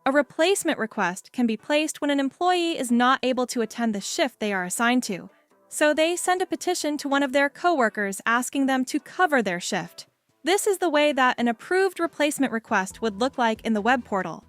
A replacement request can be placed when an employee is not able to attend the shift they are assigned to, so they send a petition to one of their coworkers asking them to cover their shift. This is the way that an approved replacement request would look like in the web portal.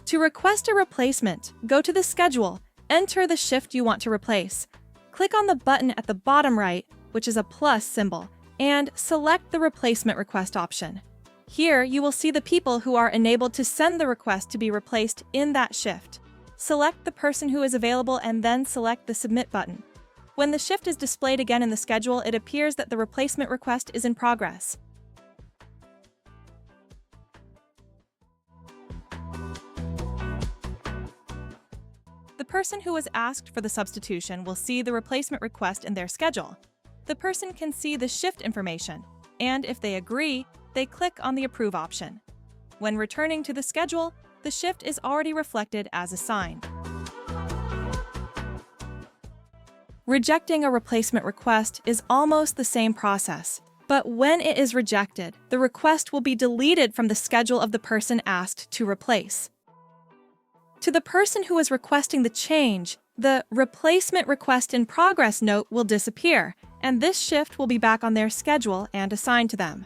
To request a replacement, go to the schedule, enter the shift you want to replace. Click on the button at the bottom right, which is a plus symbol, and select the replacement request option. Here, you will see the people who are enabled to send the request to be replaced in that shift. Select the person who is available and then select the Submit button. When the shift is displayed again in the schedule, it appears that the replacement request is in progress. The person who was asked for the substitution will see the replacement request in their schedule. The person can see the shift information, and if they agree, they click on the Approve option. When returning to the schedule, the shift is already reflected as assigned. Rejecting a replacement request is almost the same process, but when it is rejected, the request will be deleted from the schedule of the person asked to replace. To the person who is requesting the change, the Replacement Request in Progress note will disappear, and this shift will be back on their schedule and assigned to them.